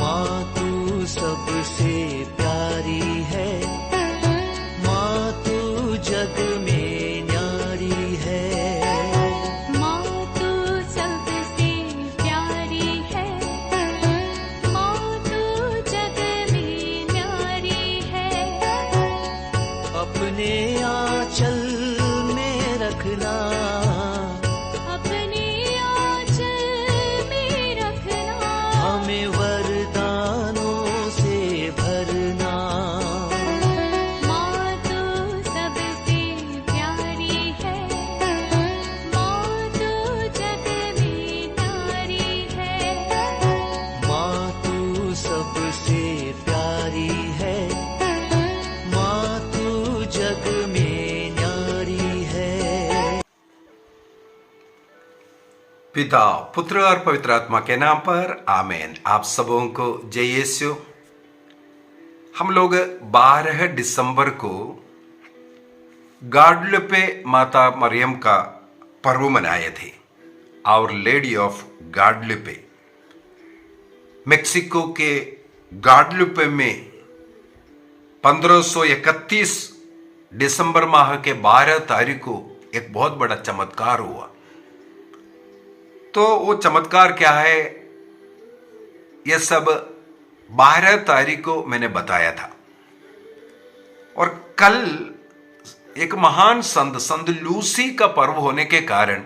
माँ तू सबसे प्यारी है, माँ तू जग में न्यारी है। माँ तू सबसे प्यारी है, माँ तू जग में न्यारी है। अपने आंचल में रखना, अपने आंचल में रखना। हमें वरदानों से भरना। माँ तू सबसे प्यारी है, माँ तू जग में न्यारी है। माँ तू सबसे प्यारी है, माँ तू जग में न्यारी है। पिता, पुत्र और पवित्र आत्मा के नाम पर आमीन। आप सबों को जय यीशु। हम लोग 12 दिसंबर को गाडलुपे माता मरियम का पर्व मनाए थे, आवर लेडी ऑफ गाडलुपे। मेक्सिको के गाडलुपे में 1531 दिसंबर माह के 12 तारीख को एक बहुत बड़ा चमत्कार हुआ। तो वो चमत्कार क्या है, ये सब 12 तारीख को मैंने बताया था। और कल एक महान संत लूसी का पर्व होने के कारण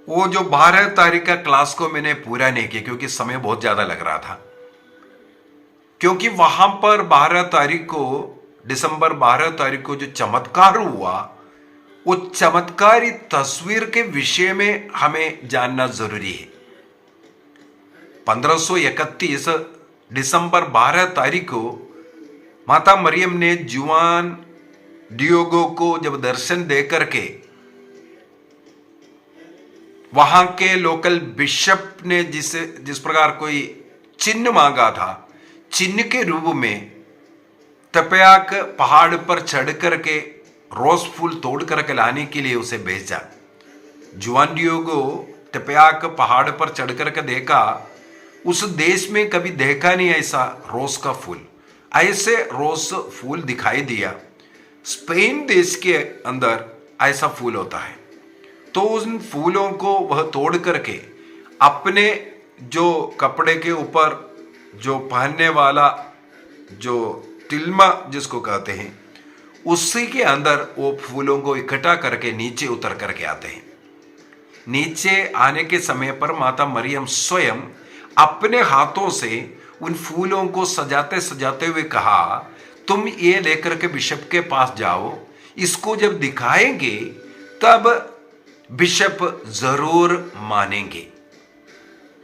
वो जो 12 तारीख का क्लास को मैंने पूरा नहीं किया, क्योंकि समय बहुत ज्यादा लग रहा था। क्योंकि वहां पर 12 तारीख को, दिसंबर 12 तारीख को जो चमत्कार हुआ, वो चमत्कारी तस्वीर के विषय में हमें जानना जरूरी है। 1531 दिसंबर 12 तारीख को माता मरियम ने जुआन डियोगो को जब दर्शन दे करके, वहां के लोकल बिशप ने जिस प्रकार कोई चिन्ह मांगा था, चिन्ह के रूप में तपयाक पहाड़ पर चढ़ करके रोज फूल तोड़ करके लाने के लिए उसे भेजा। जुआन डियोगो तपयाक पहाड़ पर चढ़ करके देखा, उस देश में कभी देखा नहीं ऐसा रोज का फूल। ऐसे रोज फूल दिखाई दिया। स्पेन देश के अंदर ऐसा फूल होता है। तो उन फूलों को वह तोड़ करके अपने जो कपड़े के ऊपर जो पहनने वाला जो तिल्मा जिसको कहते हैं, उसी के अंदर वो फूलों को इकट्ठा करके नीचे उतर करके आते हैं। नीचे आने के समय पर माता मरियम स्वयं अपने हाथों से उन फूलों को सजाते सजाते हुए कहा, तुम ये लेकर के बिशप के पास जाओ, इसको जब दिखाएंगे तब बिशप जरूर मानेंगे।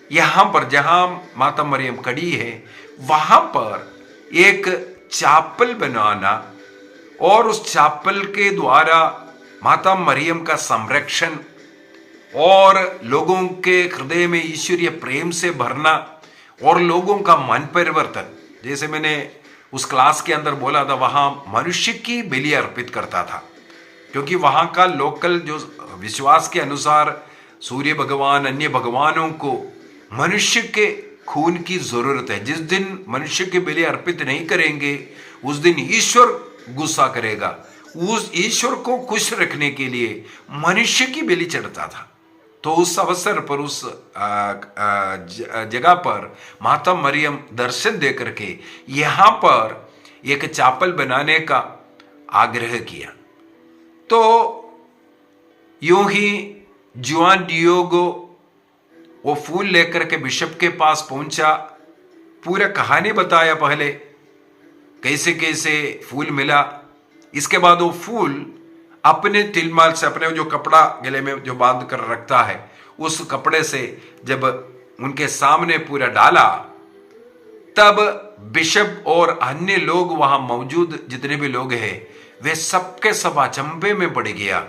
यहां पर जहां माता मरियम खड़ी है, वहां पर एक चापल बनाना और उस चापल के द्वारा माता मरियम का संरक्षण और लोगों के हृदय में ईश्वरीय प्रेम से भरना और लोगों का मन परिवर्तन। जैसे मैंने उस क्लास के अंदर बोला था, वहां मनुष्य की बलि अर्पित करता था, क्योंकि वहां का लोकल जो विश्वास के अनुसार सूर्य भगवान, अन्य भगवानों को मनुष्य के खून की जरूरत है। जिस दिन मनुष्य की बलि अर्पित नहीं करेंगे, उस दिन ईश्वर गुस्सा करेगा। उस ईश्वर को खुश रखने के लिए मनुष्य की बलि चढ़ता था। तो उस अवसर पर, उस जगह पर माता मरियम दर्शन दे करके यहां पर एक चापल बनाने का आग्रह किया। तो यूं ही जुआन डियोगो वो फूल लेकर के बिशप के पास पहुंचा। पूरा कहानी बताया पहले, कैसे कैसे फूल मिला। इसके बाद वो फूल अपने तिलमाल से, अपने जो कपड़ा गले में जो बांध कर रखता है, उस कपड़े से जब उनके सामने पूरा डाला, तब बिशप और अन्य लोग वहां मौजूद जितने भी लोग हैं, वे सबके सब अचंभे में पड़ गया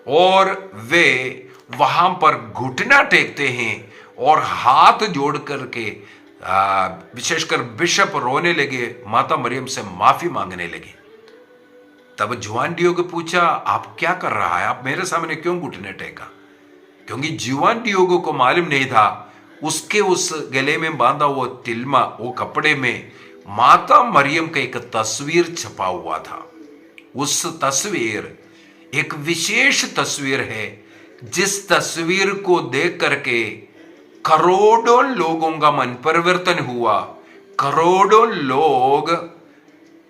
और वे वहां पर घुटना टेकते हैं और हाथ जोड़ करके विशेषकर बिशप रोने लगे, माता मरियम से माफी मांगने लगे। तब जुआन डियोगो पूछा, आप क्या कर रहा है, आप मेरे सामने क्यों घुटने टेका? क्योंकि जुआन डियोगो को मालूम नहीं था उसके उस गले में बांधा वो तिल्मा, वो कपड़े में माता मरियम का एक तस्वीर छपा हुआ था। उस तस्वीर एक विशेष तस्वीर है, जिस तस्वीर को देख करके करोड़ों लोगों का मन परिवर्तन हुआ। करोड़ों लोग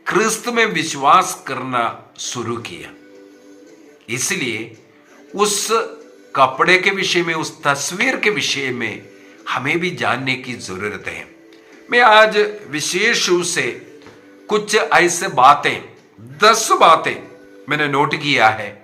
क्रिस्त में विश्वास करना शुरू किया। इसलिए उस कपड़े के विषय में, उस तस्वीर के विषय में हमें भी जानने की जरूरत है। मैं आज विशेष रूप से कुछ ऐसे बातें, 10 बातें मैंने नोट किया है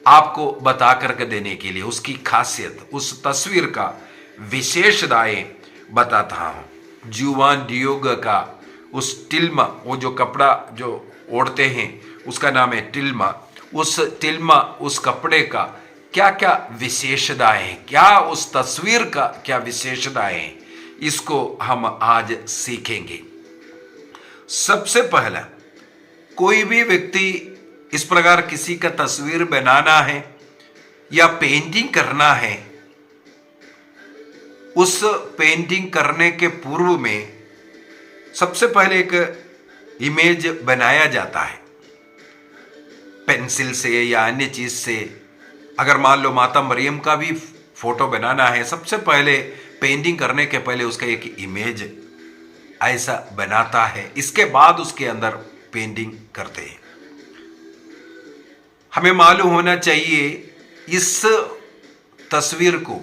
आपको बता करके देने के लिए, उसकी खासियत, उस तस्वीर का विशेषताएं बताता हूं। जुआन डियोग का उस टिल्मा, वो जो कपड़ा जो ओढ़ते हैं उसका नाम है टिल्मा। उस टिल्मा, उस कपड़े का क्या क्या विशेषताएं हैं, क्या उस तस्वीर का क्या विशेषताएं हैं, इसको हम आज सीखेंगे। सबसे पहला, कोई भी व्यक्ति इस प्रकार किसी का तस्वीर बनाना है या पेंटिंग करना है, उस पेंटिंग करने के पूर्व में सबसे पहले एक इमेज बनाया जाता है पेंसिल से या अन्य चीज से। अगर मान लो माता मरियम का भी फोटो बनाना है, सबसे पहले पेंटिंग करने के पहले उसका एक इमेज ऐसा बनाता है, इसके बाद उसके अंदर पेंटिंग करते हैं। हमें मालूम होना चाहिए इस तस्वीर को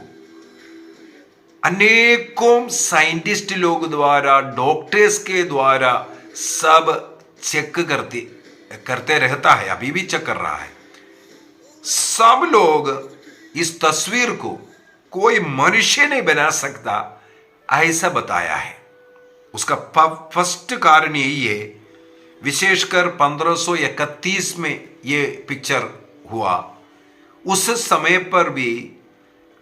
अनेकों साइंटिस्ट लोग द्वारा, डॉक्टर्स के द्वारा सब चेक करते रहता है, अभी भी चेक कर रहा है। सब लोग इस तस्वीर को कोई मनुष्य नहीं बना सकता ऐसा बताया है। उसका फर्स्ट कारण यही है, विशेषकर 1531 में ये पिक्चर हुआ। उस समय पर भी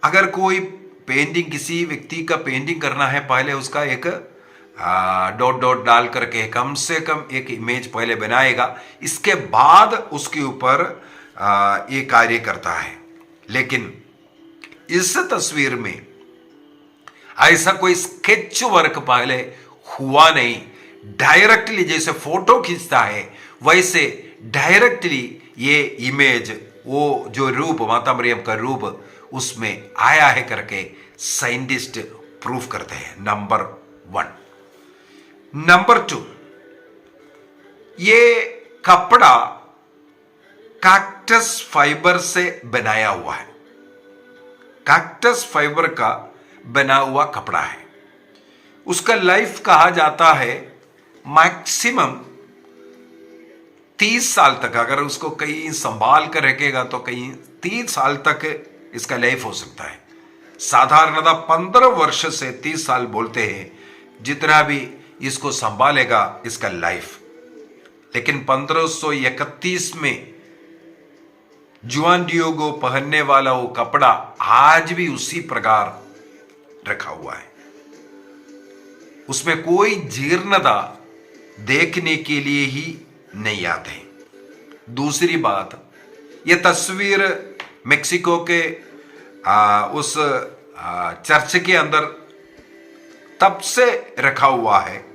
अगर कोई पेंटिंग, किसी व्यक्ति का पेंटिंग करना है, पहले उसका एक डॉट डॉट डाल करके कम से कम एक इमेज पहले बनाएगा, इसके बाद उसके ऊपर ये कार्य करता है। लेकिन इस तस्वीर में ऐसा कोई स्केच वर्क पहले हुआ नहीं। डायरेक्टली जैसे फोटो खींचता है वैसे डायरेक्टली ये इमेज, वो जो रूप, माता मरियम का रूप उसमें आया है करके साइंटिस्ट प्रूफ करते हैं। नंबर 1। नंबर 2, ये कपड़ा कैक्टस फाइबर से बनाया हुआ है। कैक्टस फाइबर का बना हुआ कपड़ा है। उसका लाइफ कहा जाता है मैक्सिमम 30 साल तक। अगर उसको कहीं संभाल कर रखेगा तो कहीं 30 साल तक इसका लाइफ हो सकता है। साधारणतः 15 वर्ष से 30 साल बोलते हैं, जितना भी इसको संभालेगा इसका लाइफ। लेकिन 1531 में जुआन डियोगो पहनने वाला वो कपड़ा आज भी उसी प्रकार रखा हुआ है। उसमें कोई जीर्णता देखने के लिए ही नहीं आते। दूसरी बात, ये तस्वीर मेक्सिको के उस चर्च के अंदर तब से रखा हुआ है।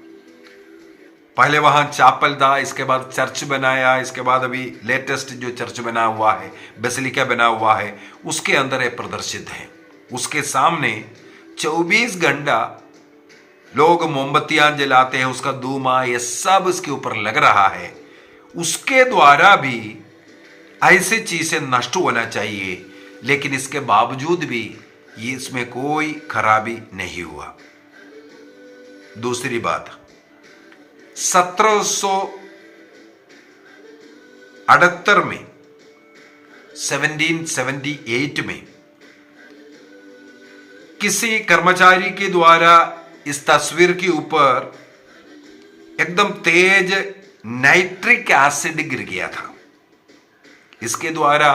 पहले वहां चापल था, इसके बाद चर्च बनाया, इसके बाद अभी लेटेस्ट जो चर्च बना हुआ है, बेसिलिका बना हुआ है, उसके अंदर ये प्रदर्शित है। उसके सामने 24 घंटा लोग मोमबत्तियां जलाते हैं, उसका धुआं ये सब इसके ऊपर लग रहा है। उसके द्वारा भी ऐसी चीजें नष्ट होना चाहिए, लेकिन इसके बावजूद भी ये इसमें कोई खराबी नहीं हुआ। दूसरी बात, 1778 में 1778 में किसी कर्मचारी के द्वारा इस तस्वीर के ऊपर एकदम तेज नाइट्रिक एसिड गिर गया था। इसके द्वारा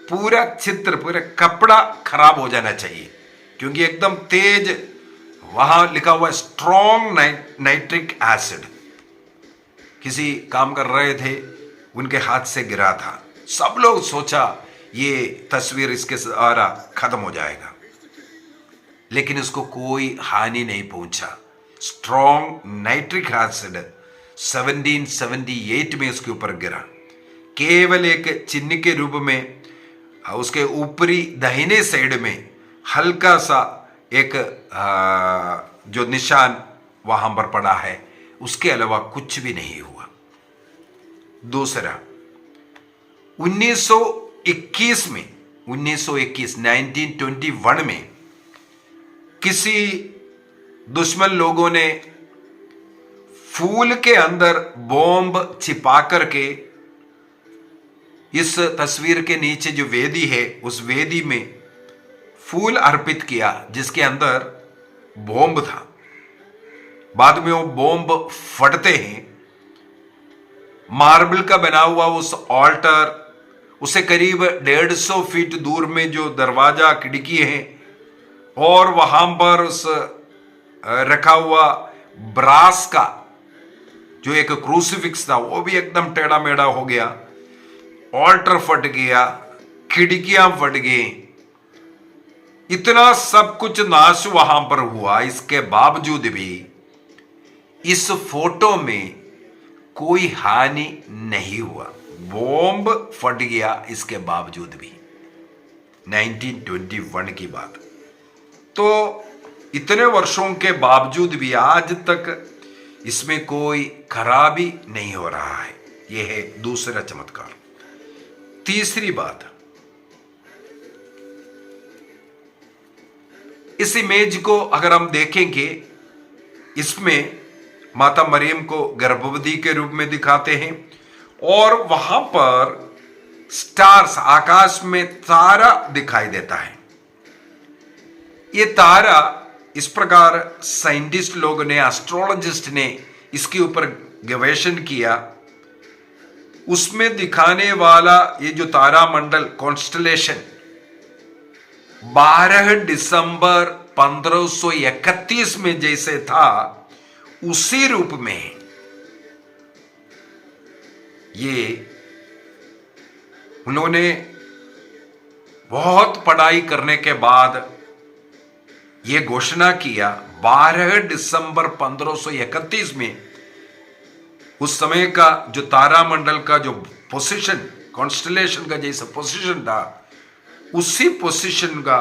पूरा चित्र, पूरा कपड़ा खराब हो जाना चाहिए, क्योंकि एकदम तेज वहां लिखा हुआ स्ट्रॉन्ग नाइट्रिक एसिड। किसी काम कर रहे थे, उनके हाथ से गिरा था। सब लोग सोचा ये तस्वीर इसके द्वारा खत्म हो जाएगा, लेकिन उसको कोई हानि नहीं पहुंचा। स्ट्रॉन्ग नाइट्रिक एसिड 1778 में उसके ऊपर गिरा, केवल एक चिन्ह के रूप में उसके ऊपरी दाहिने साइड में हल्का सा एक जो निशान वहां पर पड़ा है, उसके अलावा कुछ भी नहीं हुआ। दूसरा, 1921 में किसी दुश्मन लोगों ने फूल के अंदर बॉम्ब छिपा करके इस तस्वीर के नीचे जो वेदी है उस वेदी में फूल अर्पित किया जिसके अंदर बॉम्ब था। बाद में वो बॉम्ब फटते हैं। मार्बल का बना हुआ उस ऑल्टर, उसे करीब 150 फीट दूर में जो दरवाजा खिड़की है और वहां पर उस रखा हुआ ब्रास का जो एक क्रूसिफिक्स था वो भी एकदम टेढ़ा मेढ़ा हो गया। ऑल्टर फट गया, खिड़कियां फट गई, इतना सब कुछ नाश वहां पर हुआ। इसके बावजूद भी इस फोटो में कोई हानि नहीं हुआ। बॉम्ब फट गया इसके बावजूद भी, 1921 की बात। तो इतने वर्षों के बावजूद भी आज तक इसमें कोई खराबी नहीं हो रहा है। यह है दूसरा चमत्कार। तीसरी बात, इस इमेज को अगर हम देखेंगे, इसमें माता मरियम को गर्भवती के रूप में दिखाते हैं और वहां पर स्टार्स, आकाश में तारा दिखाई देता है। ये तारा इस प्रकार साइंटिस्ट लोग ने, एस्ट्रोलॉजिस्ट ने इसके ऊपर गवेषण किया। उसमें दिखाने वाला ये जो तारा मंडल कॉन्स्टलेशन 12 दिसंबर 1531 में जैसे था उसी रूप में ये उन्होंने बहुत पढ़ाई करने के बाद ये घोषणा किया। 12 दिसंबर 1531 में उस समय का जो तारामंडल का जो पोजीशन, कॉन्स्टलेशन का जैसा पोजीशन था, उसी पोजीशन का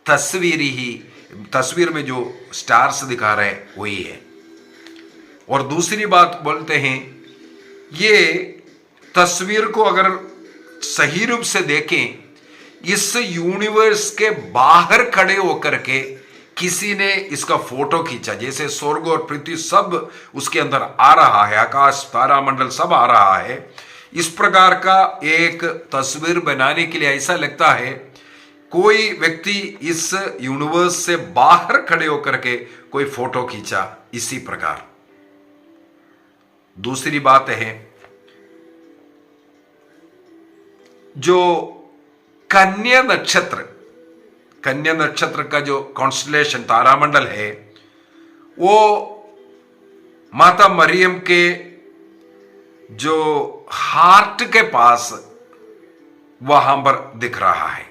तस्वीर में जो स्टार्स दिखा रहे वही है। और दूसरी बात बोलते हैं, ये तस्वीर को अगर सही रूप से देखें, इस यूनिवर्स के बाहर खड़े होकर के किसी ने इसका फोटो खींचा, जैसे स्वर्ग और पृथ्वी सब उसके अंदर आ रहा है, आकाश तारामंडल सब आ रहा है। इस प्रकार का एक तस्वीर बनाने के लिए ऐसा लगता है कोई व्यक्ति इस यूनिवर्स से बाहर खड़े होकर के कोई फोटो खींचा, इसी प्रकार। दूसरी बात है, जो कन्या नक्षत्र का जो कॉन्स्टलेशन तारामंडल है, वो माता मरियम के जो हार्ट के पास वहां पर दिख रहा है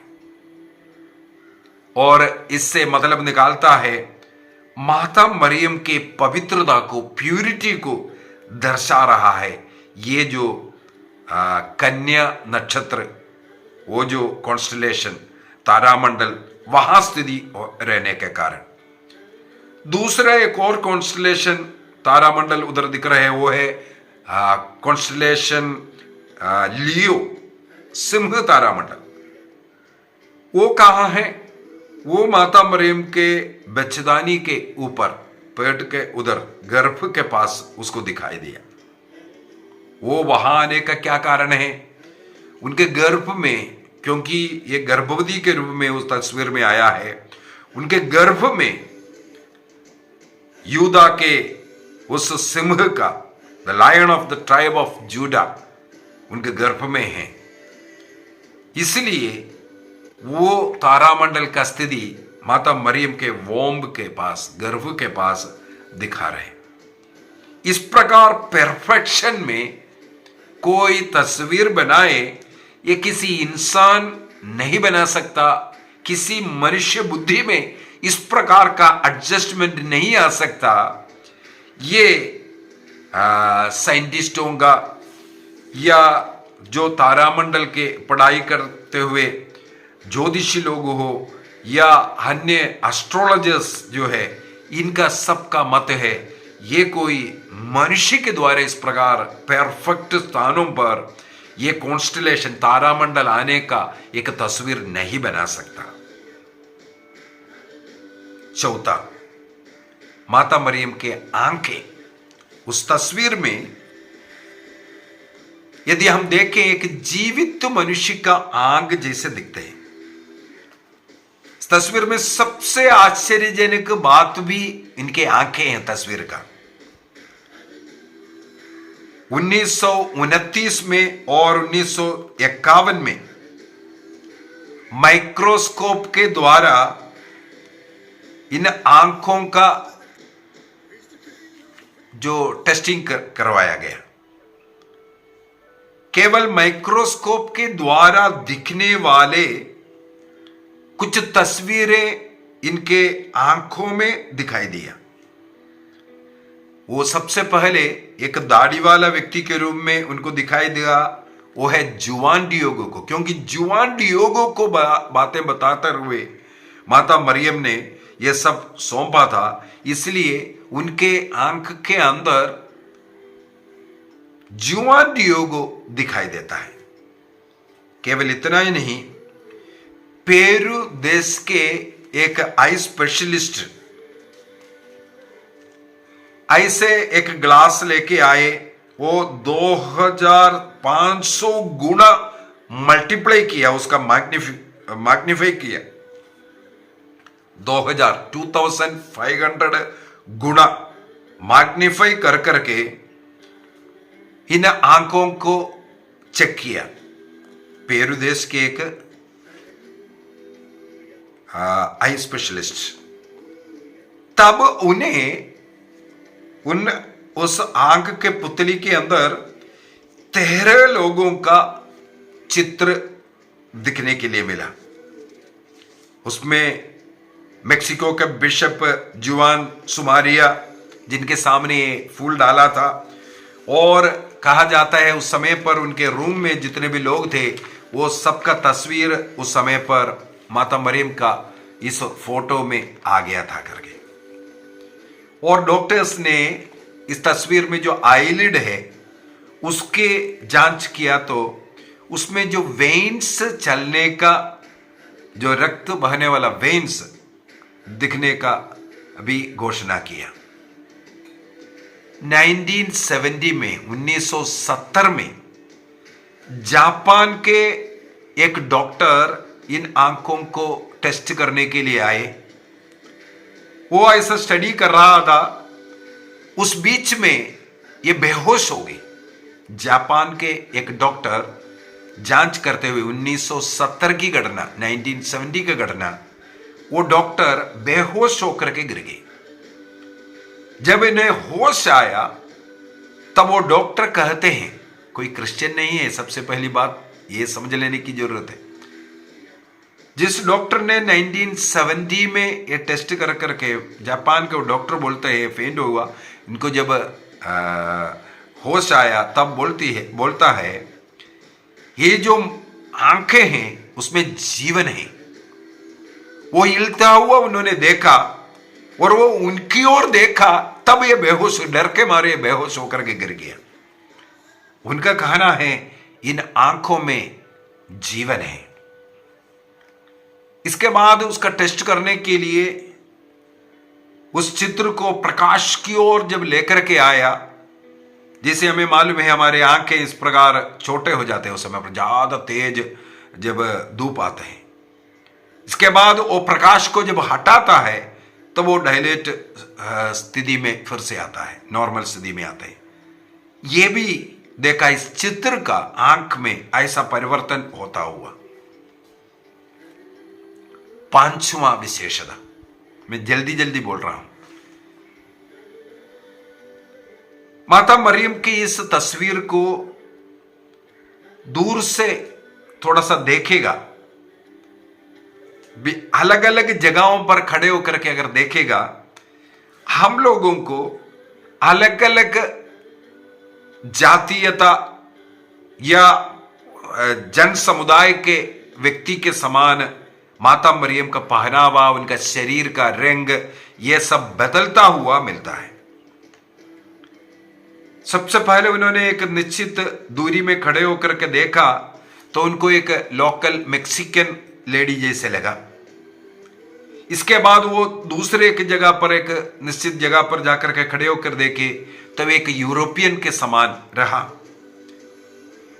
और इससे मतलब निकालता है माता मरियम के पवित्रता को, प्यूरिटी को दर्शा रहा है। ये जो कन्या नक्षत्र, वो जो कॉन्स्टलेशन तारामंडल वहां स्थिति रहने के कारण। दूसरा एक और कॉन्स्टलेशन तारामंडल उधर दिख रहे हैं, वो है कॉन्स्टलेशन लियो, सिंह तारामंडल। वो कहां है? वो माता मरियम के बच्चेदानी के ऊपर, पेट के उधर गर्भ के पास उसको दिखाई दिया। वो वहां आने का क्या कारण है? उनके गर्भ में, क्योंकि ये गर्भवती के रूप में उस तस्वीर में आया है, उनके गर्भ में यूदा के उस सिंह का, the lion of the tribe of Judah, उनके गर्भ में है। इसलिए वो तारामंडल का स्थिति माता मरियम के वोम्ब के पास, गर्भ के पास दिखा रहे। इस प्रकार परफेक्शन में कोई तस्वीर बनाए, ये किसी इंसान नहीं बना सकता। किसी मनुष्य बुद्धि में इस प्रकार का एडजस्टमेंट नहीं आ सकता। ये साइंटिस्टों का या जो तारामंडल के पढ़ाई करते हुए ज्योतिषी लोग हो या अन्य एस्ट्रोलॉजर्स जो है, इनका सबका मत है ये कोई मनुष्य के द्वारा इस प्रकार परफेक्ट स्थानों पर ये कॉन्स्टलेशन तारामंडल आने का एक तस्वीर नहीं बना सकता। चौथा, माता मरियम के आंखें, उस तस्वीर में यदि हम देखें एक जीवित मनुष्य का आंख जैसे दिखते हैं। इस तस्वीर में सबसे आश्चर्यजनक बात भी इनके आंखें हैं। तस्वीर का 1929 में और 1951 में माइक्रोस्कोप के द्वारा इन आंखों का जो टेस्टिंग करवाया गया। केवल माइक्रोस्कोप के द्वारा दिखने वाले कुछ तस्वीरें इनके आंखों में दिखाई दिया। वो सबसे पहले एक दाढ़ी वाला व्यक्ति के रूप में उनको दिखाई दिया, वो है जुआन डियोगो को, क्योंकि जुआन डियोगो को बातें बताते हुए माता मरियम ने यह सब सौंपा था, इसलिए उनके आंख के अंदर जुआन डियोगो दिखाई देता है। केवल इतना ही नहीं, पेरू देश के एक आई स्पेशलिस्ट ऐसे एक ग्लास लेके आए, वो 2500 गुना मल्टीप्लाई किया, उसका मैग्निफाई किया, 2500 गुना मैग्निफाई कर करके इन आंखों को चेक किया। पेरू देश के एक आई स्पेशलिस्ट, तब उन्हें उस आंख के पुतली के अंदर 13 लोगों का चित्र दिखने के लिए मिला। उसमें मेक्सिको के बिशप जुआन सुमारिया, जिनके सामने फूल डाला था, और कहा जाता है उस समय पर उनके रूम में जितने भी लोग थे वो सबका तस्वीर उस समय पर माता मरियम का इस फोटो में आ गया था करके। और डॉक्टर्स ने इस तस्वीर में जो आईलिड है उसके जांच किया तो उसमें जो वेन्स चलने का, जो रक्त बहने वाला वेन्स दिखने का भी घोषणा किया। 1970 में 1970 में जापान के एक डॉक्टर इन आंखों को टेस्ट करने के लिए आए। वो ऐसा स्टडी कर रहा था, उस बीच में ये बेहोश हो गई। जापान के एक डॉक्टर जांच करते हुए 1970 की घटना, 1970 की घटना, वो डॉक्टर बेहोश होकर के गिर गए। जब इन्हें होश आया तब वो डॉक्टर कहते हैं, कोई क्रिश्चियन नहीं है, सबसे पहली बात ये समझ लेने की जरूरत है। जिस डॉक्टर ने 1970 में ये टेस्ट कर करके, जापान के डॉक्टर बोलते हैं फेंड हुआ, इनको जब होश आया तब बोलता है ये जो आंखें हैं उसमें जीवन है। वो हिलता हुआ उन्होंने देखा और वो उनकी ओर देखा, तब ये बेहोश, डर के मारे बेहोश होकर के गिर गया। उनका कहना है इन आंखों में जीवन है। इसके बाद उसका टेस्ट करने के लिए उस चित्र को प्रकाश की ओर जब लेकर के आया, जिसे हमें मालूम है हमारे आंखें इस प्रकार छोटे हो जाते हैं उस समय पर ज्यादा तेज जब धूप आते हैं। इसके बाद वो प्रकाश को जब हटाता है तो वो डायलेट स्थिति में फिर से आता है, नॉर्मल स्थिति में आता है। ये भी देखा इस चित्र का, आंख में ऐसा परिवर्तन होता हुआ। पांचवा विशेषता, मैं जल्दी जल्दी बोल रहा हूं। माता मरियम की इस तस्वीर को दूर से थोड़ा सा देखेगा, अलग अलग जगहों पर खड़े होकर के अगर देखेगा, हम लोगों को अलग अलग जातीयता या जन समुदाय के व्यक्ति के समान माता मरियम का पहनावा, उनका शरीर का रंग, यह सब बदलता हुआ मिलता है। सबसे पहले उन्होंने एक निश्चित दूरी में खड़े होकर के देखा तो उनको एक लोकल मैक्सिकन लेडी जैसे लगा। इसके बाद वो दूसरे एक जगह पर, एक निश्चित जगह पर जाकर के खड़े होकर देखे तब एक यूरोपियन के समान रहा।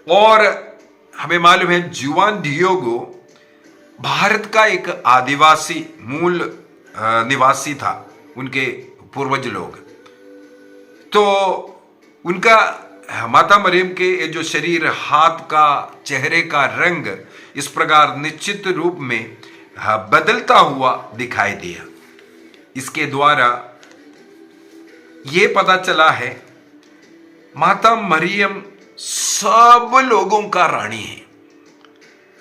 और हमें मालूम है जुआन डियोगो भारत का एक आदिवासी मूल निवासी था, उनके पूर्वज लोग। तो उनका माता मरियम के ये जो शरीर, हाथ का, चेहरे का रंग इस प्रकार निश्चित रूप में बदलता हुआ दिखाई दिया। इसके द्वारा ये पता चला है माता मरियम सब लोगों का रानी है।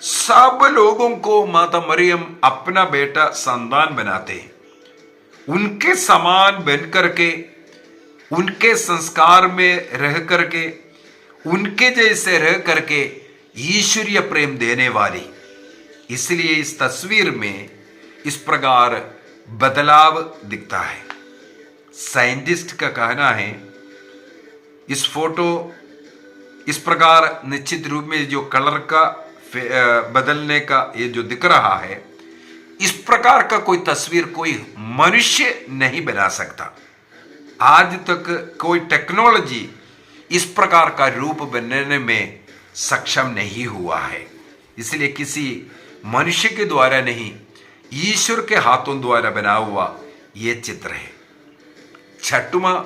सब लोगों को माता मरियम अपना बेटा संतान बनाते हैं। उनके समान बन करके, उनके संस्कार में रह करके, उनके जैसे रह करके ईश्वरीय प्रेम देने वाली। इसलिए इस तस्वीर में इस प्रकार बदलाव दिखता है। साइंटिस्ट का कहना है इस फोटो इस प्रकार निश्चित रूप में जो कलर का बदलने का ये जो दिख रहा है, इस प्रकार का कोई तस्वीर कोई मनुष्य नहीं बना सकता। आज तक कोई टेक्नोलॉजी इस प्रकार का रूप बनाने में सक्षम नहीं हुआ है। इसलिए किसी मनुष्य के द्वारा नहीं, ईश्वर के हाथों द्वारा बना हुआ यह चित्र है। छठवां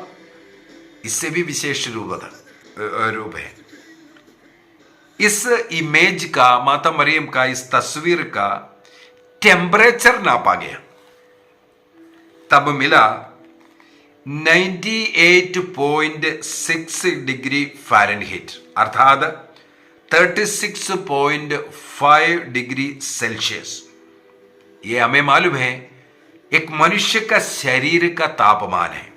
इससे भी विशेष रूप है। इस इमेज का, माता मरियम का, इस तस्वीर का टेम्परेचर नापा गया, तब मिला 98.6 डिग्री फ़ारेनहीट, अर्थात 36.5 डिग्री सेल्सियस। ये हमें मालूम है एक मनुष्य का शरीर का तापमान है।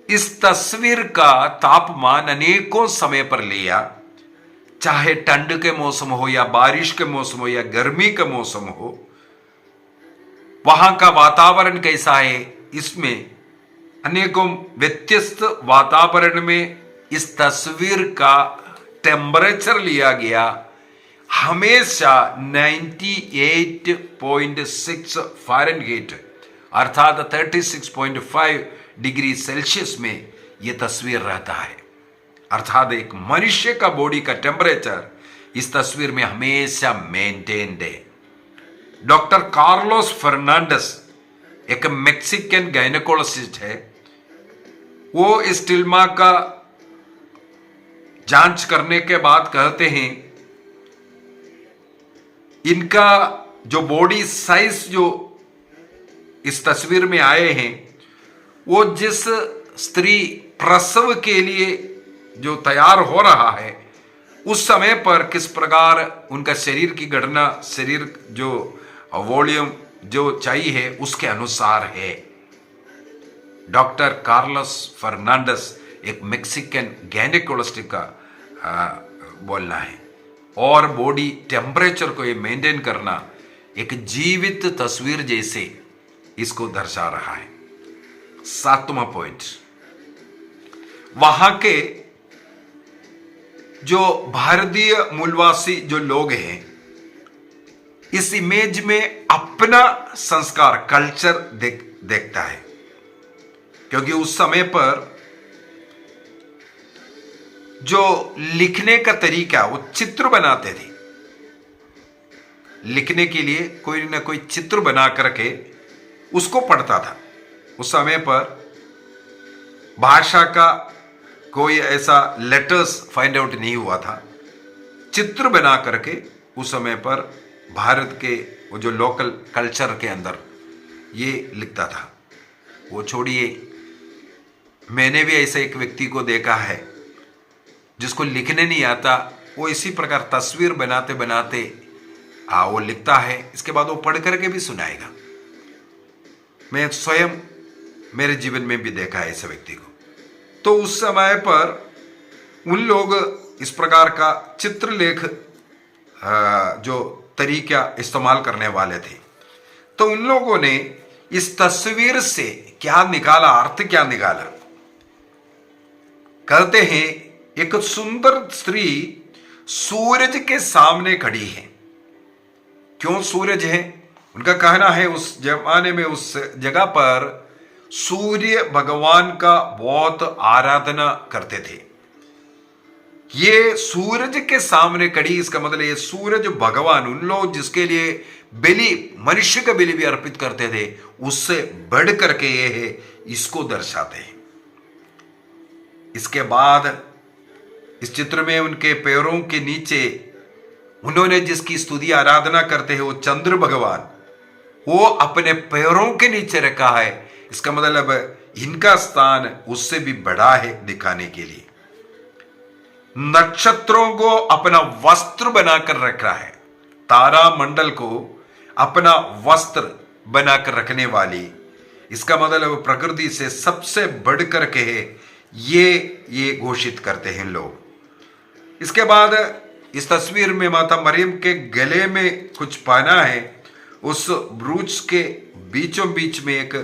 इस तस्वीर का तापमान अनेकों समय पर लिया, चाहे ठंड के मौसम हो या बारिश के मौसम हो या गर्मी का मौसम हो, वहां का वातावरण कैसा है, इसमें अनेकों व्यत्यस्त वातावरण में इस तस्वीर का टेम्परेचर लिया गया। हमेशा 98.6 फ़ारेनहीट अर्थात 36.5 डिग्री सेल्सियस में यह तस्वीर रहता है। अर्थात एक मनुष्य का बॉडी का टेम्परेचर इस तस्वीर में हमेशा मेंटेन्ड है। डॉक्टर कार्लोस फर्नांडिस एक मेक्सिकन गायनेकोलॉजिस्ट है। वो इस टिल्मा का जांच करने के बाद कहते हैं इनका जो बॉडी साइज जो इस तस्वीर में आए हैं, वो जिस स्त्री प्रसव के लिए जो तैयार हो रहा है उस समय पर किस प्रकार उनका शरीर की गठना, शरीर जो वॉल्यूम जो चाहिए उसके अनुसार है। डॉक्टर कार्लोस फर्नांडिस एक मेक्सिकन गायनेकोलॉजिस्ट का बोलना है। और बॉडी टेम्परेचर को ये मेंटेन करना एक जीवित तस्वीर जैसे इसको दर्शा रहा है। 7वां पॉइंट, वहां के जो भारतीय मूलवासी जो लोग हैं, इस इमेज में अपना संस्कार, कल्चर देखता है। क्योंकि उस समय पर जो लिखने का तरीका, वो चित्र बनाते थे। लिखने के लिए कोई ना कोई चित्र बना करके उसको पढ़ता था। उस समय पर भाषा का कोई ऐसा लेटर्स फाइंड आउट नहीं हुआ था। चित्र बना करके उस समय पर भारत के वो जो लोकल कल्चर के अंदर ये लिखता था। वो छोड़िए, मैंने भी ऐसे एक व्यक्ति को देखा है जिसको लिखने नहीं आता, वो इसी प्रकार तस्वीर बनाते बनाते वो लिखता है, इसके बाद वो पढ़ करके भी सुनाएगा। मैं स्वयं मेरे जीवन में भी देखा है ऐसे व्यक्ति को। तो उस समय पर उन लोग इस प्रकार का चित्रलेख जो तरीका इस्तेमाल करने वाले थे, तो उन लोगों ने इस तस्वीर से क्या निकाला, अर्थ क्या निकाला। कहते हैं एक सुंदर स्त्री सूरज के सामने खड़ी है। क्यों सूरज है? उनका कहना है उस जमाने में उस जगह पर सूर्य भगवान का बहुत आराधना करते थे। ये सूरज के सामने खड़ी, इसका मतलब ये सूरज भगवान, उन लोग जिसके लिए बलि, मनुष्य का बलि भी अर्पित करते थे, उससे बढ़ करके ये है, इसको दर्शाते हैं। इसके बाद इस चित्र में उनके पैरों के नीचे उन्होंने जिसकी स्तुति आराधना करते हैं वो चंद्र भगवान, वो अपने पैरों के नीचे रखा है। इसका मतलब इनका स्थान उससे भी बड़ा है दिखाने के लिए। नक्षत्रों को अपना वस्त्र बनाकर रखा है, तारा मंडल को अपना वस्त्र बनाकर रखने वाली, इसका मतलब प्रकृति से सबसे बढ़ करके है, ये घोषित करते हैं लोग। इसके बाद इस तस्वीर में माता मरियम के गले में कुछ पहना है, उस ब्रूच के बीचों बीच में एक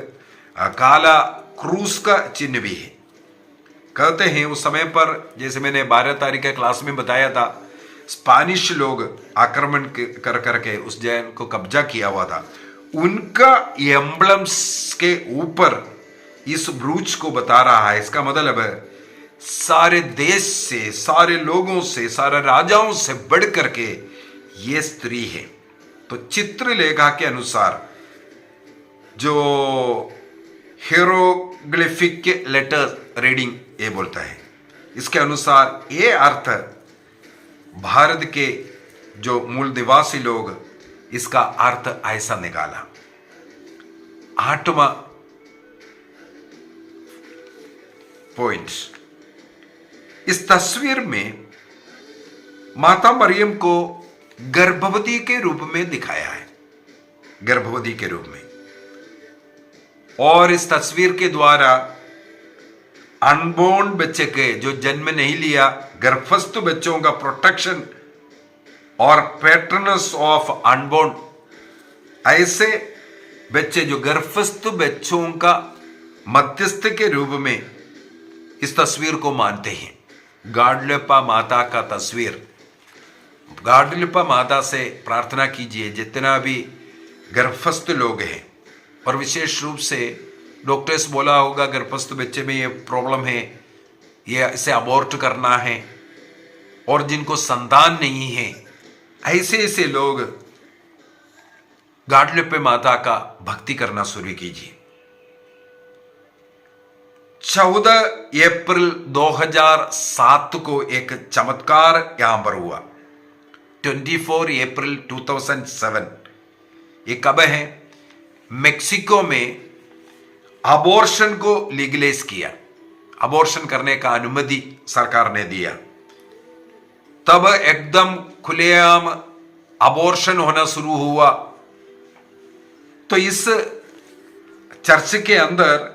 काला क्रूस का चिन्ह भी है। कहते हैं उस समय पर, जैसे मैंने 12 तारीख के क्लास में बताया था, स्पेनिश लोग आक्रमण कर करके उस जैन को कब्जा किया हुआ था। उनका एम्बलम्स के ऊपर इस ब्रूच को बता रहा है। इसका मतलब है सारे देश से, सारे लोगों से, सारे राजाओं से बढ़ करके ये स्त्री है। तो चित्रलेखा के अनुसार जो हीरोग्लिफिक लेटर रीडिंग ये बोलता है, इसके अनुसार ये अर्थ भारत के जो मूल निवासी लोग इसका अर्थ ऐसा निकाला। 8वां पॉइंट, इस तस्वीर में माता मरियम को गर्भवती के रूप में दिखाया है, गर्भवती के रूप में। और इस तस्वीर के द्वारा अनबोर्न बच्चे के, जो जन्म नहीं लिया, गर्भस्थ बच्चों का प्रोटेक्शन और पैटर्नस ऑफ अनबोर्न, ऐसे बच्चे जो गर्भस्थ बच्चों का मध्यस्थ के रूप में इस तस्वीर को मानते हैं। गाडलिपा माता का तस्वीर, गाडलिपा माता से प्रार्थना कीजिए जितना भी गर्भस्थ लोग हैं, और विशेष रूप से डॉक्टर्स बोला होगा गर्भस्थ बच्चे में ये प्रॉब्लम है, ये इसे अबॉर्ट करना है, और जिनको संतान नहीं है, ऐसे ऐसे लोग गाडलिपा माता का भक्ति करना शुरू कीजिए। 14 अप्रैल 2007 को एक चमत्कार यहां पर हुआ। 24 अप्रैल 2007, ये कब है? मेक्सिको में अबॉर्शन को लीगलाइज किया, अबॉर्शन करने का अनुमति सरकार ने दिया। तब एकदम खुलेआम अबॉर्शन होना शुरू हुआ। तो इस चर्च के अंदर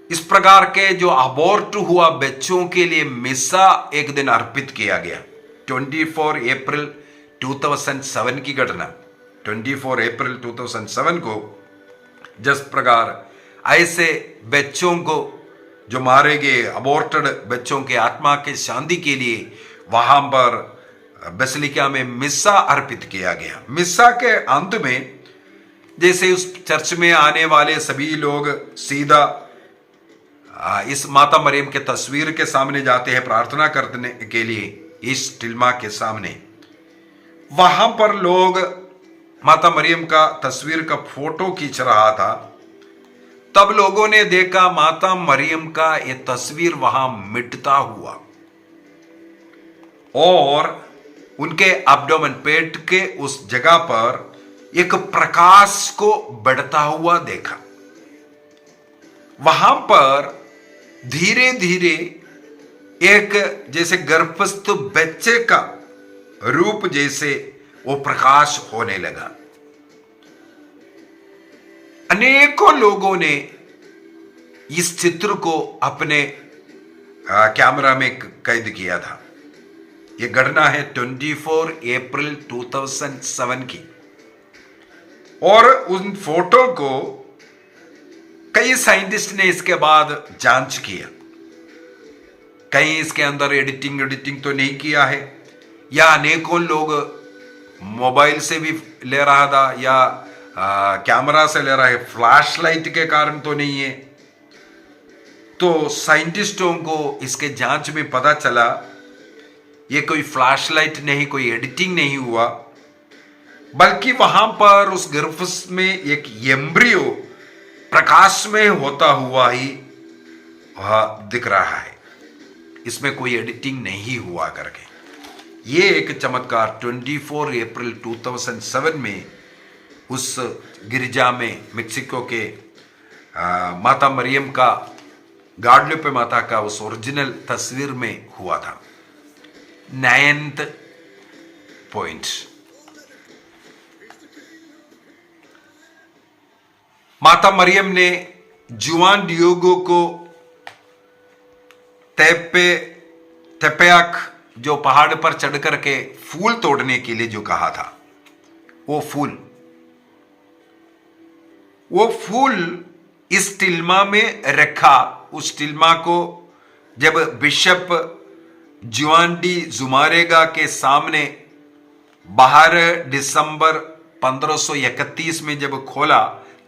इस प्रकार के जो अबॉर्ट हुआ बच्चों के लिए मिसा एक दिन अर्पित किया गया। 24 अप्रैल 2007 की घटना, 24 अप्रैल 2007 को जिस प्रकार ऐसे बच्चों को जो मारे गए, अबॉर्टेड बच्चों के आत्मा के शांति के लिए वहां पर बेसिलिका में मिसा अर्पित किया गया। मिसा के अंत में जैसे उस चर्च में आने वाले सभी लोग सीधा इस माता मरियम के तस्वीर के सामने जाते हैं प्रार्थना करने के लिए, इस टिल्मा के सामने। वहां पर लोग माता मरियम का तस्वीर का फोटो खींच रहा था। तब लोगों ने देखा माता मरियम का ये तस्वीर वहां मिटता हुआ, और उनके एब्डोमेन, पेट के उस जगह पर एक प्रकाश को बढ़ता हुआ देखा। वहां पर धीरे धीरे एक जैसे गर्भस्थ बच्चे का रूप जैसे वो प्रकाश होने लगा। अनेकों लोगों ने इस चित्र को अपने कैमरा में कैद किया था। यह घटना है 24 अप्रैल 2007 की, और उन फोटो को कई साइंटिस्ट ने इसके बाद जांच किया। कहीं इसके अंदर एडिटिंग तो नहीं किया है, या अनेकों लोग मोबाइल से भी ले रहा था, या कैमरा से ले रहा है, फ्लैश लाइट के कारण तो नहीं है। तो साइंटिस्टों को इसके जांच में पता चला ये कोई फ्लैश लाइट नहीं, कोई एडिटिंग नहीं हुआ, बल्कि वहां पर उस गर्भ में एक एम्ब्रियो प्रकाश में होता हुआ ही दिख रहा है। इसमें कोई एडिटिंग नहीं हुआ करके। ये एक चमत्कार 24 अप्रैल 2007 में उस गिरजा में, मेक्सिको के माता मरियम का, गाडलुपे माता का उस ओरिजिनल तस्वीर में हुआ था। 9th पॉइंट, माता मरियम ने जुआन डियोगो को तेपेयाक जो पहाड़ पर चढ़ करके फूल तोड़ने के लिए जो कहा था, वो फूल इस टिल्मा में रखा। उस टिल्मा को जब बिशप जुआन डी जुमारेगा के सामने 12 दिसंबर 1531 में जब खोला,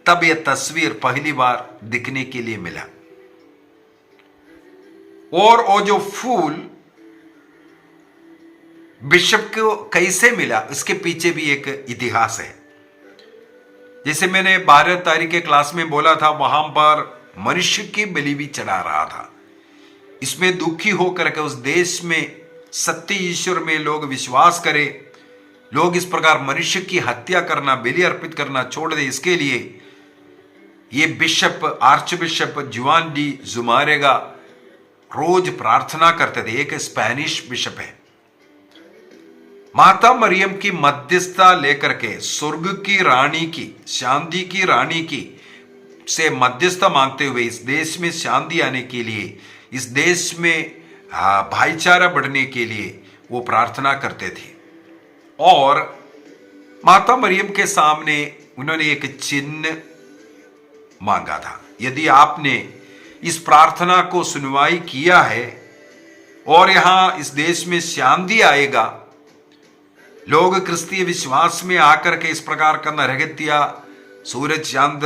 तब यह तस्वीर पहली बार दिखने के लिए मिला। और वो जो फूल बिशप को कैसे मिला, इसके पीछे भी एक इतिहास है। जैसे मैंने 12 तारीख के क्लास में बोला था, वहां पर मनुष्य की बलि भी चढ़ा रहा था। इसमें दुखी होकर के उस देश में सत्य ईश्वर में लोग विश्वास करें, लोग इस प्रकार मनुष्य की हत्या करना, बलि अर्पित करना छोड़ दे। इसके लिए ये बिशप, आर्च बिशप जुआन डी जुमारेगा रोज प्रार्थना करते थे। एक स्पेनिश बिशप है। माता मरियम की मध्यस्थता लेकर के स्वर्ग की रानी की, शांति की रानी की से मध्यस्थता मांगते हुए इस देश में शांति आने के लिए, इस देश में भाईचारा बढ़ने के लिए वो प्रार्थना करते थे। और माता मरियम के सामने उन्होंने एक चिन्ह मांगा था। यदि आपने इस प्रार्थना को सुनवाई किया है और यहां इस देश में शांति आएगा, लोग क्रिस्तीय विश्वास में आकर के इस प्रकार का नरहत्या, सूरज, चांद,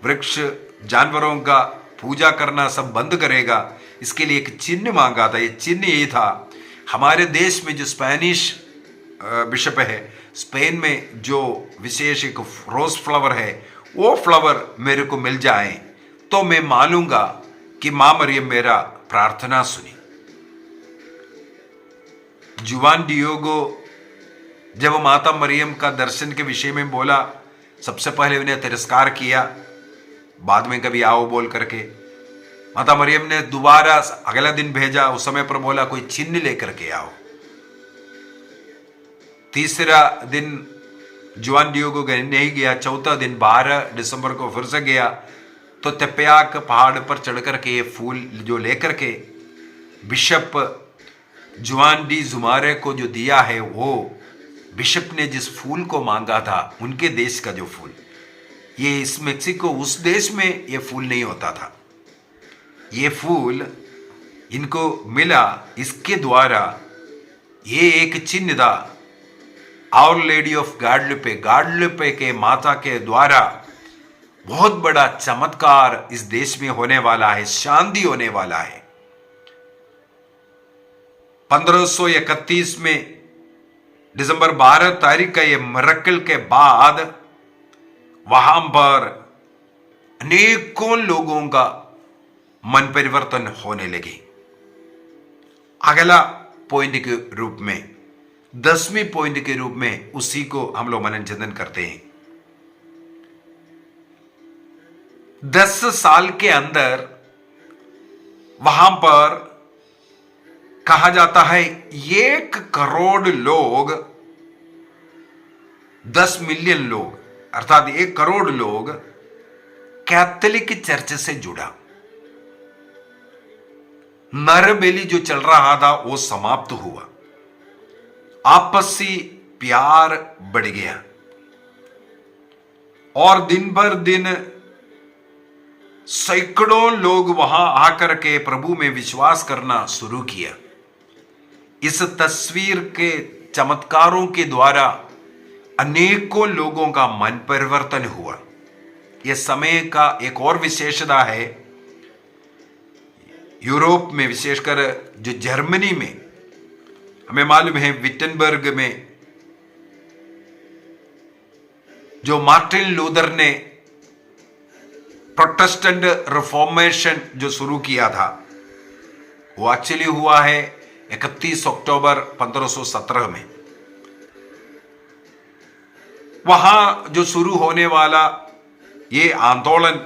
वृक्ष, जानवरों का पूजा करना सब बंद करेगा, इसके लिए एक चिन्ह मांगा था। ये चिन्ह ये था, हमारे देश में जो स्पेनिश बिशप है, स्पेन में जो विशेष एक रोज फ्लावर है, वो फ्लावर मेरे को मिल जाए तो मैं मानूंगा कि मां मरियम मेरा प्रार्थना सुनी। जुआन डियोगो जब माता मरियम का दर्शन के विषय में बोला, सबसे पहले उन्हें तिरस्कार किया, बाद में कभी आओ बोल करके। माता मरियम ने दोबारा अगला दिन भेजा, उस समय पर बोला कोई चिन्ह लेकर के आओ। तीसरा दिन जुआन डियोगो नहीं गया, चौथा दिन 12 दिसंबर को फिर से गया, तो तेपेयाक पहाड़ पर चढ़ करके ये फूल जो लेकर के बिशप जुआन डी जुमारे को जो दिया है, वो बिशप ने जिस फूल को मांगा था, उनके देश का जो फूल, ये इस मेक्सिको उस देश में ये फूल नहीं होता था। ये फूल इनको मिला, इसके द्वारा ये एक चिन्ह था। आवर लेडी ऑफ गाडलुपे, गाडलुपे के माता के द्वारा बहुत बड़ा चमत्कार इस देश में होने वाला है, शांति होने वाला है। 1531 में दिसंबर 12 तारीख का ये मिरेकल के बाद वहां पर अनेकों लोगों का मन परिवर्तन होने लगे। अगला पॉइंट के रूप में, 10वीं पॉइंट के रूप में उसी को हम लोग मननचिंतन करते हैं। 10 साल के अंदर वहां पर कहा जाता है 1 करोड़ लोग 10 मिलियन लोग अर्थात 1 करोड़ लोग कैथोलिक चर्च से जुड़ा। नरबलि जो चल रहा था वो समाप्त हुआ, आपसी प्यार बढ़ गया और दिन भर दिन सैकड़ों लोग वहां आकर के प्रभु में विश्वास करना शुरू किया। इस तस्वीर के चमत्कारों के द्वारा अनेकों लोगों का मन परिवर्तन हुआ। यह समय का एक और विशेषता है, यूरोप में विशेषकर जो जर्मनी में, हमें मालूम है विटनबर्ग में जो मार्टिन लूथर ने प्रोटेस्टेंट रिफॉर्मेशन जो शुरू किया था वो एक्चुअली हुआ है 31 अक्टूबर 1517 में। वहां जो शुरू होने वाला ये आंदोलन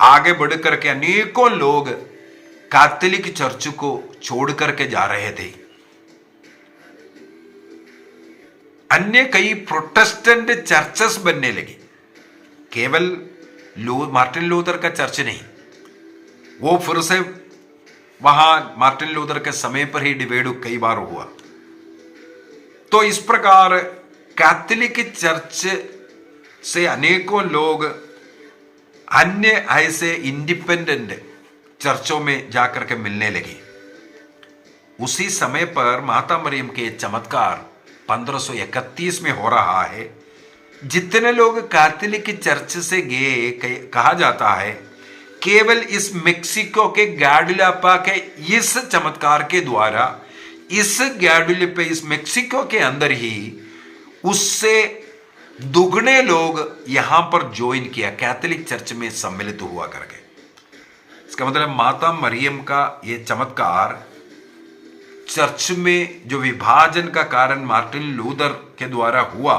आगे बढ़ करके अनेकों लोग कैथोलिक चर्च को छोड़ करके जा रहे थे। अन्य कई प्रोटेस्टेंट चर्चेस बनने लगी, केवल मार्टिन लूथर का चर्च नहीं, वो फिर से वहां मार्टिन लूथर के समय पर ही डिबेट कई बार हुआ। तो इस प्रकार कैथोलिक चर्च से अनेकों लोग अन्य ऐसे इंडिपेंडेंट चर्चों में जाकर के मिलने लगे। उसी समय पर माता मरियम के चमत्कार 1531 में हो रहा है। जितने लोग कैथोलिक चर्च से गए, कहा जाता है केवल इस मेक्सिको के ग्वाडेलुपा के इस चमत्कार के द्वारा, इस ग्वाडेलुपे इस मेक्सिको के अंदर ही उससे दुगने लोग यहां पर ज्वाइन किया, कैथोलिक चर्च में सम्मिलित हुआ करके। इसका मतलब माता मरियम का यह चमत्कार चर्च में जो विभाजन का कारण मार्टिन लूथर के द्वारा हुआ,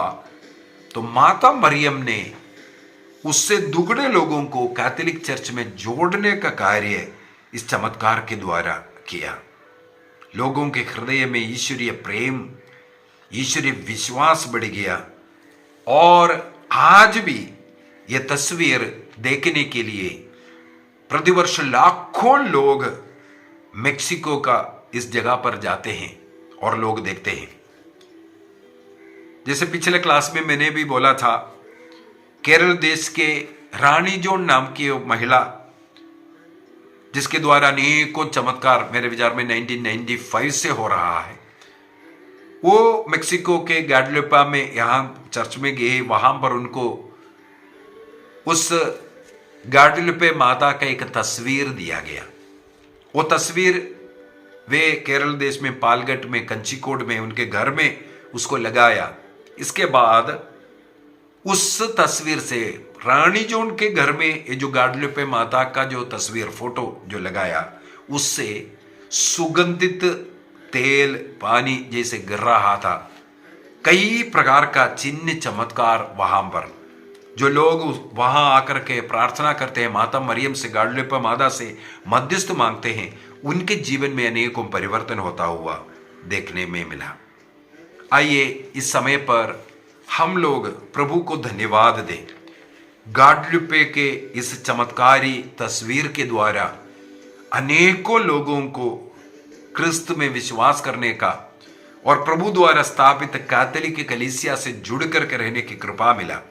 तो माता मरियम ने उससे दुगने लोगों को कैथोलिक चर्च में जोड़ने का कार्य इस चमत्कार के द्वारा किया। लोगों के हृदय में ईश्वरीय प्रेम, ईश्वरीय विश्वास बढ़ गया और आज भी यह तस्वीर देखने के लिए प्रतिवर्ष लाखों लोग मेक्सिको का इस जगह पर जाते हैं और लोग देखते हैं। जैसे पिछले क्लास में मैंने भी बोला था, केरल देश के रानी जोन नाम की महिला जिसके द्वारा अनेकों चमत्कार मेरे विचार में 1995 से हो रहा है, वो मेक्सिको के ग्वाडेलुपा में यहां चर्च में गए। वहां पर उनको उस ग्वाडेलुपे माता का एक तस्वीर दिया गया। वो तस्वीर वे केरल देश में पालगट में कंचीकोड में उनके घर में उसको लगाया। इसके बाद उस तस्वीर से रानी जोन के घर में ये जो ग्वाडेलुपे माता का जो तस्वीर फोटो जो लगाया, उससे सुगंधित तेल पानी जैसे गिर रहा था। कई प्रकार का चिन्ह चमत्कार वहां पर जो लोग वहां आकर के प्रार्थना करते हैं, माता मरियम से, ग्वाडेलुपे माता से मध्यस्थ मांगते हैं, उनके जीवन में अनेकों परिवर्तन होता हुआ देखने में मिला। आइए इस समय पर हम लोग प्रभु को धन्यवाद दें। ग्वाडेलुपे के इस चमत्कारी तस्वीर के द्वारा अनेकों लोगों को क्रिस्त में विश्वास करने का और प्रभु द्वारा स्थापित कैथोलिक कलीसिया से जुड़ करके रहने की कृपा मिला।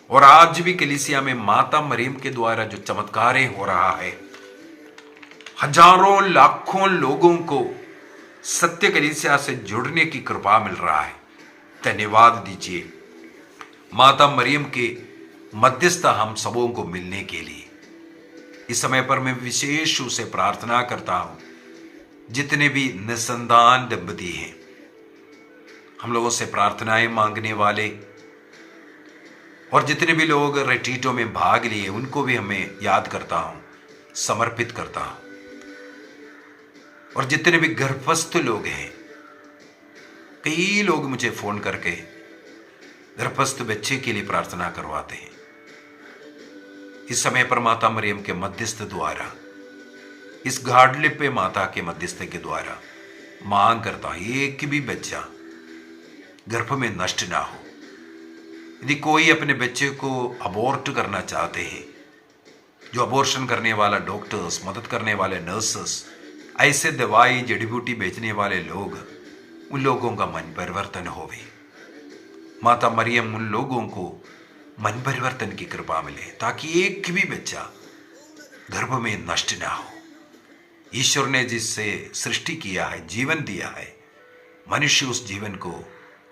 और आज भी कलीसिया में माता मरियम के द्वारा जो चमत्कार हो रहा है, हजारों लाखों लोगों को सत्य कलीसिया से जुड़ने की कृपा मिल रहा है। धन्यवाद दीजिए माता मरियम के मध्यस्थता हम सबों को मिलने के लिए। इस समय पर मैं विशेष रूप से प्रार्थना करता हूं, जितने भी निसंतान दंपति हैं, हम लोगों से प्रार्थनाएं मांगने वाले और जितने भी लोग रिट्रीटों में भाग लिए, उनको भी हमें याद करता हूं, समर्पित करता हूं। और जितने भी गर्भस्थ लोग हैं, कई लोग मुझे फोन करके गर्भस्थ बच्चे के लिए प्रार्थना करवाते हैं। इस समय पर माता मरियम के मध्यस्थ द्वारा, इस ग्वाडेलुपे माता के मध्यस्थ के द्वारा मांग करता हूं, एक भी बच्चा गर्भ में नष्ट ना हो, यदि कोई अपने बच्चे को अबॉर्ट करना चाहते हैं, जो अबॉर्शन करने वाला डॉक्टर्स, मदद करने वाले नर्सेस, ऐसे दवाई जड़ी बूटी बेचने वाले लोग, उन लोगों का मन परिवर्तन होवे। माता मरियम उन लोगों को मन परिवर्तन की कृपा मिले ताकि एक भी बच्चा गर्भ में नष्ट ना हो। ईश्वर ने जिससे सृष्टि किया है, जीवन दिया है, मनुष्य उस जीवन को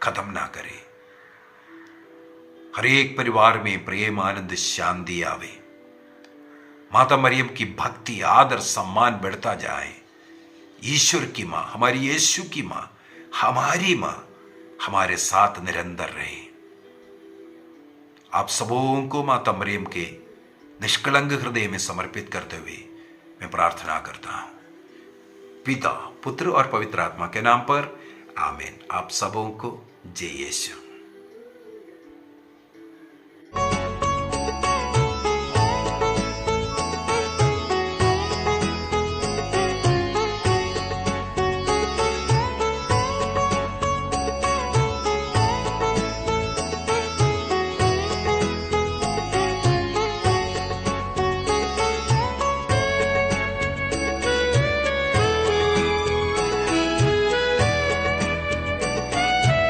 खत्म ना करे। हर एक परिवार में प्रेम, आनंद, शांति आवे। माता मरियम की भक्ति, आदर, सम्मान बढ़ता जाए। ईश्वर की मां, हमारी यीशु की मां, हमारी मां हमारे साथ निरंतर रहे। आप सबों को माता मरियम के निष्कलंक हृदय में समर्पित करते हुए मैं प्रार्थना करता हूं, पिता, पुत्र और पवित्र आत्मा के नाम पर, आमीन। आप सबों को जय यीशु।